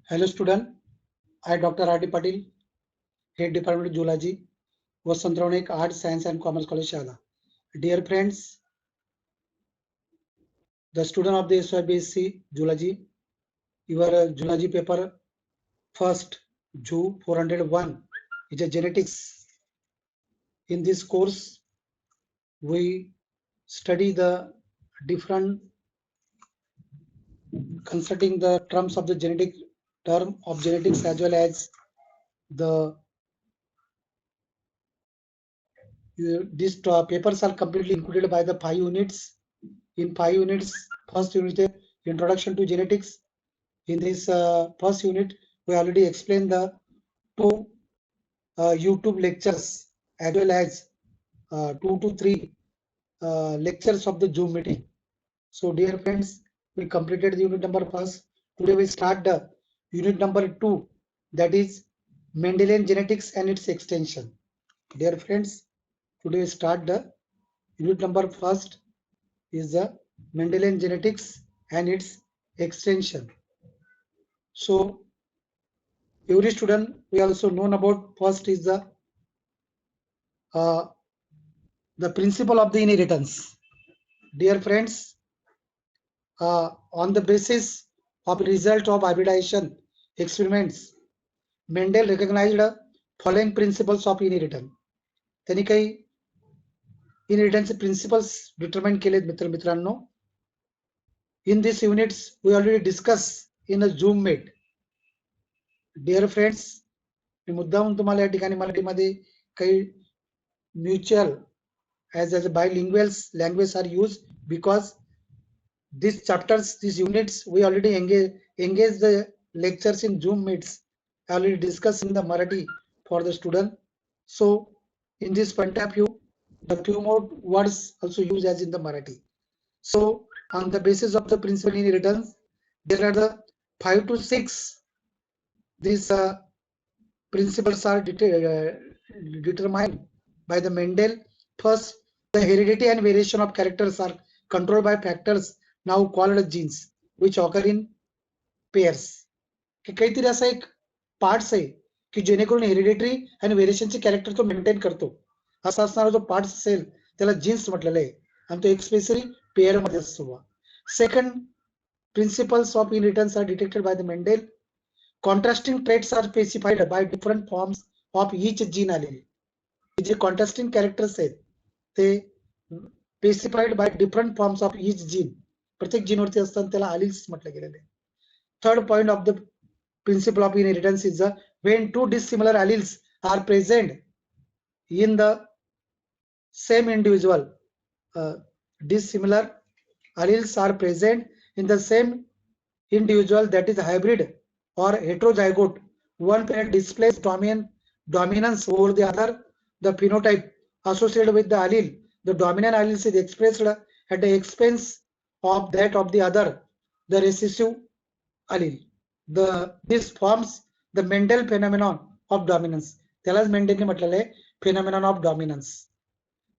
Hello student, I Dr. R.D. Patil, Head Department of Zoology, Vasantranik Arts, Science and Commerce College, Shala. Dear friends, the student of the SYBSc Zoology, your Zoology paper first, Zoo 401 is a genetics. In this course, we study the different concerning the terms of the genetic term of genetics as well as the these papers are completely included by the 5 units. In 5 units, first unit is introduction to genetics. In this first unit, we already explained the two YouTube lectures as well as 2 to 3 lectures of the Zoom meeting. So dear friends, we completed the unit number first. Today we start the unit number 2, that is Mendelian genetics and its extension. Dear friends, today we start the unit number first is the Mendelian genetics and its extension. So every student we also known about first is the principle of the inheritance. Dear friends, on the basis of result of hybridization experiments, Mendel recognized the following principles of inheritance. त्यांनी काही inheritance principles determine केलेत मित्रांनो. In these units we already discussed in a Zoom meet. Dear friends, मी मुद्दाम तुम्हाला या ठिकाणी मराठीमध्ये काही mutual as a bilingual language are used because these chapters, these units, we already engage the lectures in Zoom meets. I already discussed in the Marathi for the student. So in this point of view, the few more words also used as in the Marathi. So on the basis of the principal inheritance, there are the 5 to 6 these principles are determined by the Mendel. First, the heredity and variation of characters are controlled by factors now called genes which occur in pairs. की काहीतरी असा एक parts आहे की जेणेकरून hereditary आणि व्हेरिएशनचे character तो maintain करतो. असा असणारा जो पार्ट्स असेल त्याला जीन्स म्हटलेलं आहे आणि तो एक्सपेशली पेअर मध्ये असतो. Second, principles of inheritance are detected by the Mendel. Contrasting traits are specified by different forms of each gene allele. J contrasting characters आहेत ते specified by different forms of each gene. प्रत्येक gene वरती असतात त्याला alleles म्हटलं गेलेलं आहे. Third point of the principle of inheritance is when two dissimilar alleles are present in the same individual. Dissimilar alleles are present in the same individual, that is hybrid or heterozygote. One parent displays dominance over the other. The phenotype associated with the allele, the dominant allele is expressed at the expense of that of the other, the recessive allele. This forms the Mendel phenomenon of dominance. त्यालाच मेंडेलने म्हटलेलं आहे phenomenon of dominance.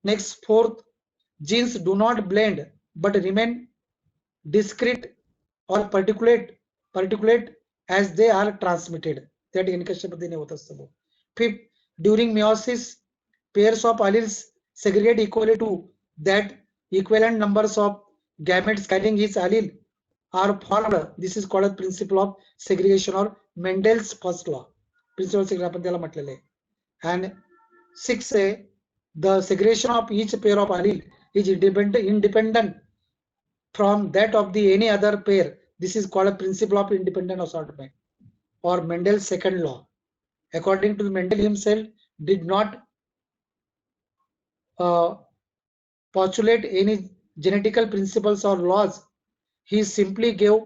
Next, fourth, genes do not blend but remain discrete or particulate as they are transmitted. त्या ठिकाणी कशा पद्धतीने होत असतं. Fifth, during meiosis, pairs of alleles segregate equally to that equivalent numbers of gametes carrying each allele are formed. This is called a principle of segregation or Mendel's first law. Principle of segregation आपण त्याला म्हटलेलं आहे. And sixth, the segregation of each pair of allele is independent from that of the any other pair. This is called a principle of independent assortment or Mendel's second law. According to Mendel himself, did not postulate any genetical principles or laws. He simply gave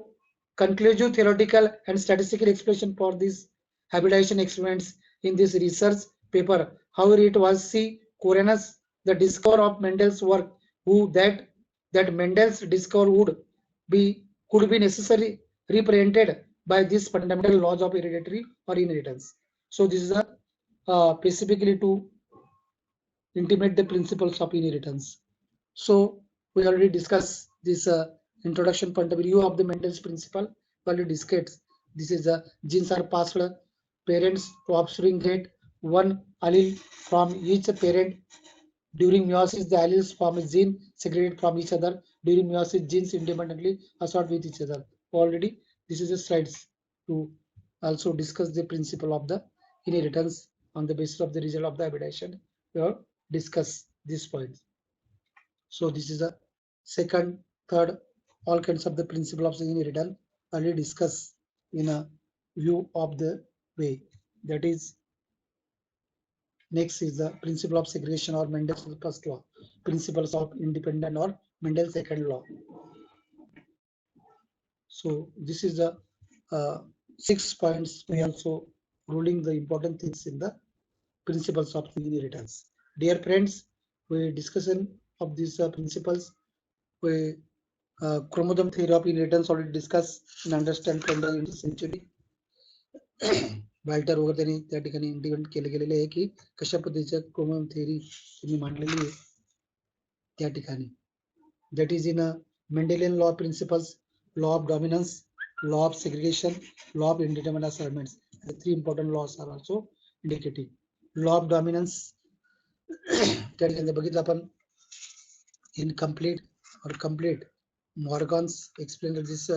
conclusive theoretical and statistical explanation for these hybridization experiments in this research paper. However, it was C. Corenus, the discoverer of Mendel's work, who that Mendel's discovery could be necessarily represented by these fundamental laws of hereditary or inheritance. So this is specifically to intimate the principles of inheritance. So we already discussed this introduction point of view of the Mendel's principle. We already This is the genes are passed parents to offspring get one allele from each parent. During meiosis, the alleles form a gene segregated from each other. During meiosis, genes independently assort with each other. Already, this is a slides to also discuss the principle of the inheritance on the basis of the result of the hybridization. We have discussed these points. So this is a second, third, all kinds of the principle of the inheritance already discussed in a view of the way. That is, next is the principle of segregation or Mendel's first law, principles of independent or Mendel's second law. So this is the 6 points. We also ruling the important things in the principles of the inheritance. Dear friends, we discussion of these principles. We chromosome theory of inheritance already discussed and understand from the 20th century. Walter वगैरे त्यांनी त्या ठिकाणी इंडिपेंड केले गेलेले आहे की कशा पद्धतीच्या क्रोमोझोम थिअरी त्यांनी मांडलेली आहे त्या ठिकाणी. That is in a Mendelian law principles, law of dominance, law of segregation, law of indeterminate assignments. The three important laws are also indicative. Law of dominance त्या ठिकाणी बघितलं आपण incomplete or complete. Morgans explained that this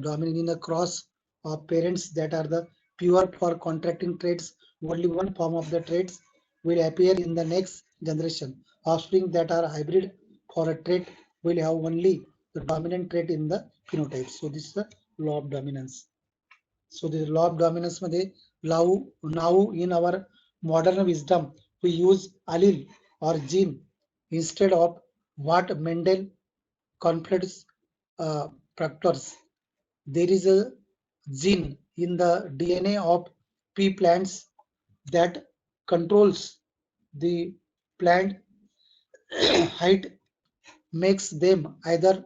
dominating in a cross of parents that are the pure for contracting traits. Only one form of the traits will appear in the next generation. Offspring that are hybrid for a trait will have only the dominant trait in the phenotype. So this is the law of dominance. So the law of dominance मध्ये now in our modern wisdom we use allele or gene instead of what Mendel conflicts factors. There is a gene in the DNA of pea plants that controls the plant height, makes them either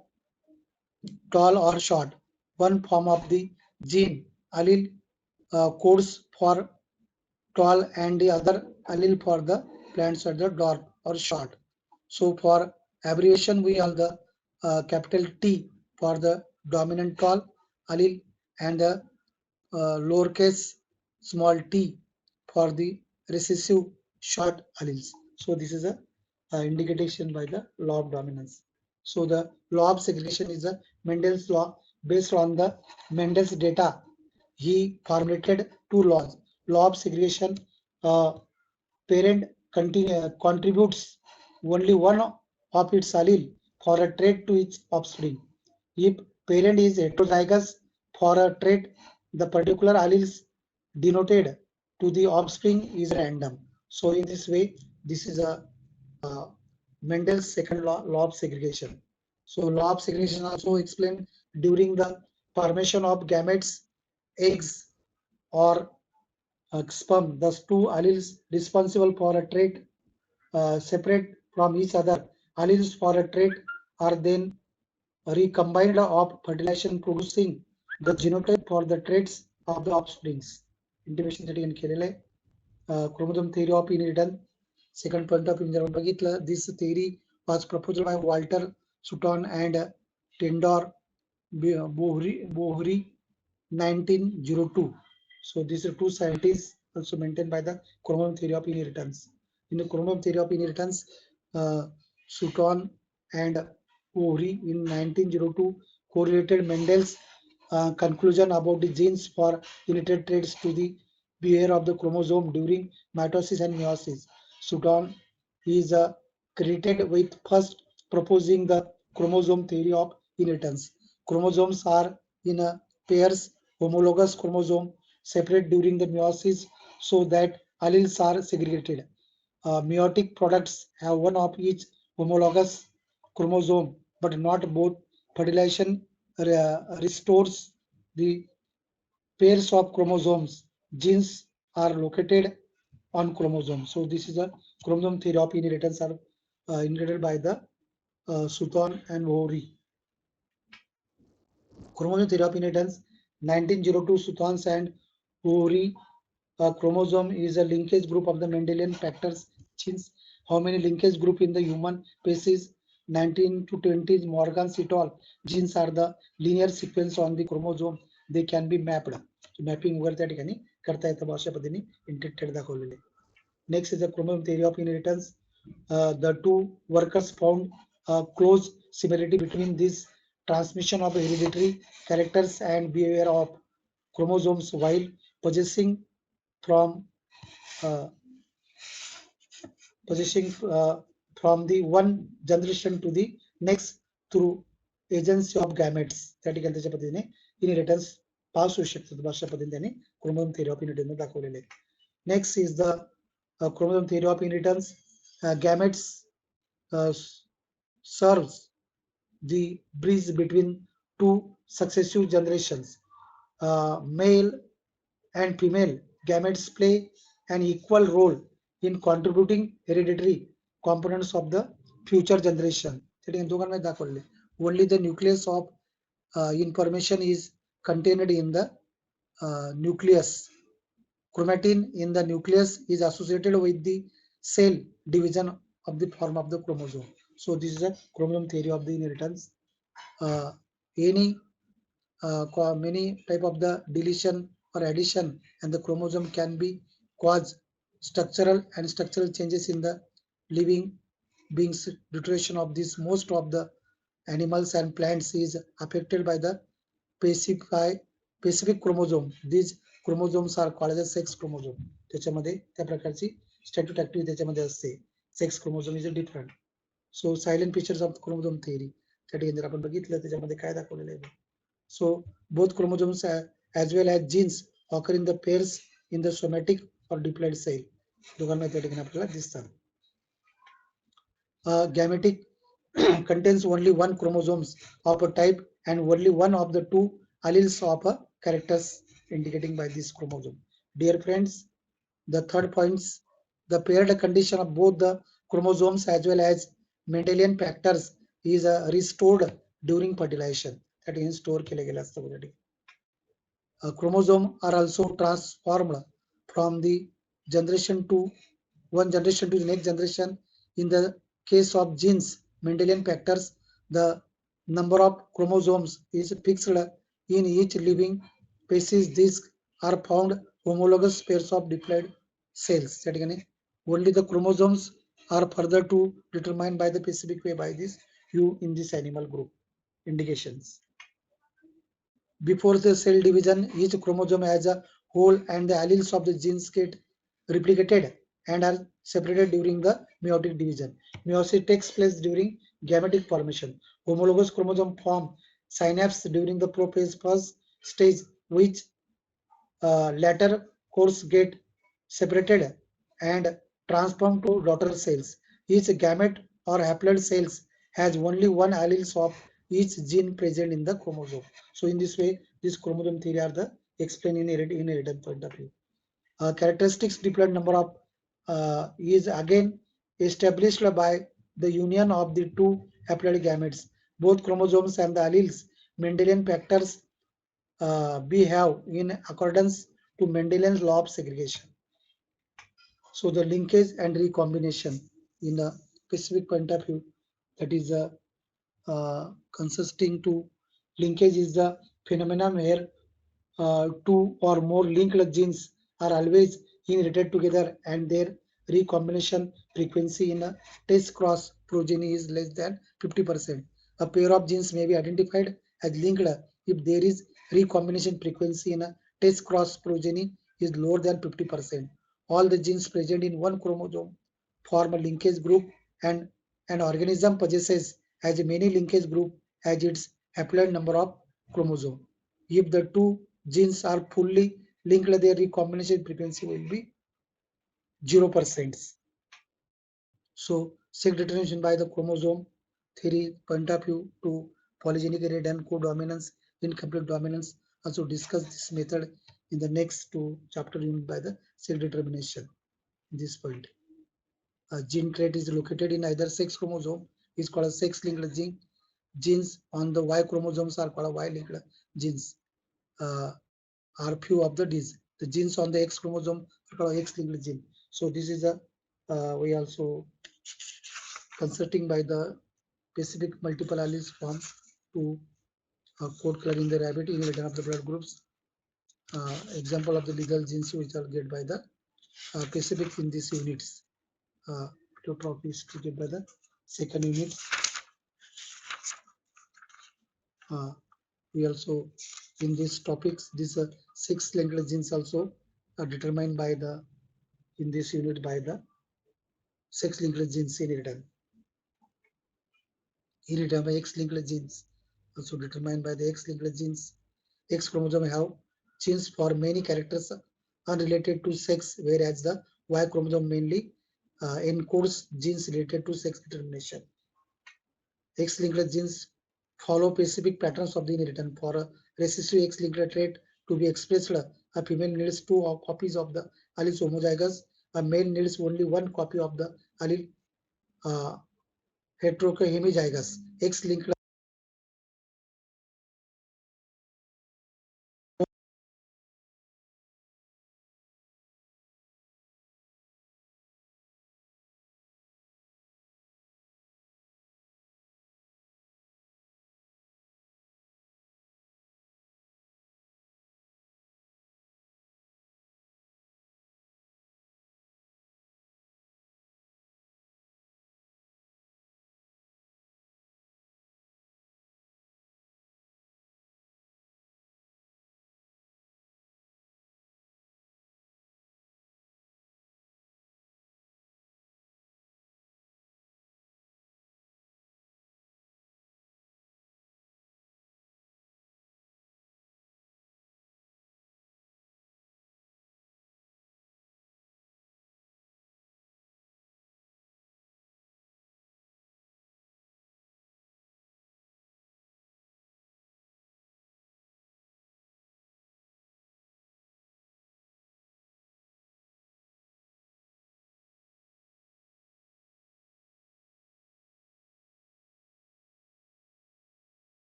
tall or short. One form of the gene allele codes for tall and the other allele for the plants are the dwarf or short. So for abbreviation, we have the capital T for the dominant tall allele and the lowercase small t for the recessive short alleles. So this is a indication by the law of dominance. So the law of segregation is a Mendel's law based on the Mendel's data. He formulated two laws. Law of segregation, parent contributes only one of its allele for a trait to its offspring. If parent is heterozygous for a trait, the particular alleles denoted to the offspring is random. So in this way, this is a Mendel's second law of segregation. So law of segregation also explained during the formation of gametes, eggs, or sperm. Thus, two alleles responsible for a trait separate from each other. Alleles for a trait are then recombined of fertilization producing the genotype for the traits of the offsprings. Intimation that केलेलं आहे. Chromosome theory of inheritance. Second point of view बघितलं. This theory was proposed by Walter Sutton and Tendor Bohri 1902. So these are two scientists also maintained by the chromosome theory of inheritance. In the chromosome theory of inheritance, Sutton and Bohri in 1902 correlated Mendel's conclusion about the genes for inherited traits to the behavior of the chromosome during mitosis and meiosis. Sutton is credited with first proposing the chromosome theory of inheritance. Chromosomes are in a pairs homologous chromosome separate during the meiosis so that alleles are segregated. Meiotic products have one of each homologous chromosome but not both. Fertilization restores the pairs of chromosomes. Genes are located on chromosomes. So this is a chromosome theory of inheritance are inherited by the Sutton and Bohri. Chromosome theory of inheritance 1902 Sutton and Bohri. A chromosome is a linkage group of the Mendelian factors genes. How many linkage group in the human species? 19 to 20 Morgan et al. Genes are the linear sequence on the chromosome. they can be mapped. Mapping वगैरे त्या ठिकाणी करता येतं अशा पद्धतीने integrated दाखवलेले. Next is the chromosome theory of inheritance. The two workers found a close similarity between this transmission of hereditary characters and behavior of chromosomes while possessing from uh, possessing from the one generation to the next through agency of gametes. त्या ठिकाणी त्याच्या पद्धतीने inheritance पास होऊ शकतात अशा पद्धतीने त्यांनी chromosome theory of inheritance दाखवलेले. Next is the chromosome theory of inheritance. Gametes serves the bridge between two successive generations. Male and female gametes play an equal role in contributing hereditary components of the future generation. Only the nucleus of information is contained in the nucleus. Chromatin in the nucleus is associated with the cell division of the form of the chromosome. So this is a chromosome theory of the inheritance. Many type of the deletion or addition and the chromosome can be cause structural changes in the living beings. Duration of this most of the animals and plants is affected by the specific chromosome. These chromosomes are called as sex chromosome. त्याच्यामध्ये त्या प्रकारची स्टॅट्यूट activity त्याच्यामध्ये असते. Sex chromosome is different. So silent features of chromosome theory त्या ठिकाणी जर आपण बघितलं त्याच्यामध्ये काय दाखवलेलं आहे. So both chromosomes as well as genes occur in the pairs in the somatic or diploid cell. दोघांना त्या ठिकाणी आपल्याला दिसतात. Gametic contains only one chromosomes of a type and only one of the two alleles of a characters indicating by this chromosome. Dear friends, the third points, the paired condition of both the chromosomes as well as Mendelian factors is restored during fertilization. That is store केले गेले असतं. Chromosome are also transformed from the generation to one generation to the next generation. In the case of genes, Mendelian factors, the number of chromosomes is fixed in each living species. These are found homologous pairs of diploid cells. Only the chromosomes are further to determined by the specific way by this you in this animal group indications. Before the cell division, each chromosome as a whole and the alleles of the genes get replicated and are separated during the meiotic division. Meiosis takes place during gametic formation. Homologous chromosome form synapse during the prophase first stage, which later course get separated and transformed to daughter cells. Each gamete or haploid cells has only one allele of each gene present in the chromosome. So in this way, this chromosome theory are the explained in inheritance point of view. Characteristics diploid number of is again established by the union of the two haploid gametes. Both chromosomes and the alleles Mendelian factors behave in accordance to Mendelian law of segregation. So the linkage and recombination in a specific point of view, that is consisting to linkage is the phenomenon where two or more linked genes are always inherited together and their recombination frequency in a test cross progeny is less than 50%. A pair of genes may be identified as linked if there is recombination frequency in a test cross progeny is lower than 50%. All the genes present in one chromosome form a linkage group, and an organism possesses as many linkage group as its haploid number of chromosome. If the two genes are fully linked, their recombination frequency will be 0%. So sex determination by the chromosome theory point of view to polygenic heredity and codominance, incomplete dominance. Also discuss this method in the next two chapter unit by the sex determination. This point. A gene trait is located in either sex chromosome is called a sex-linked gene. Genes on the Y chromosomes are called Y-linked genes. Are few of the these. The genes on the X chromosome are called X-linked gene. So this is a we also consulting by the specific multiple alleles form to Coat color in the rabbit inheritance of the blood groups. Example of the legal genes which are get by the specific in these units. Autotrophy is treated by the second unit. We also in these topics, these 6 linked genes also are determined by the in this unit by the 6 linked genes inheritance. Inheritance by X-linked genes also determined by the X-linked genes. X chromosome have genes for many characters unrelated to sex, whereas the Y chromosome mainly encodes genes related to sex determination. X-linked genes follow specific patterns of the inheritance. For a recessive X-linked trait to be expressed, a female needs 2 copies of the allele homozygous. A male needs only 1 copy of the allele heterohomozygous. X-linked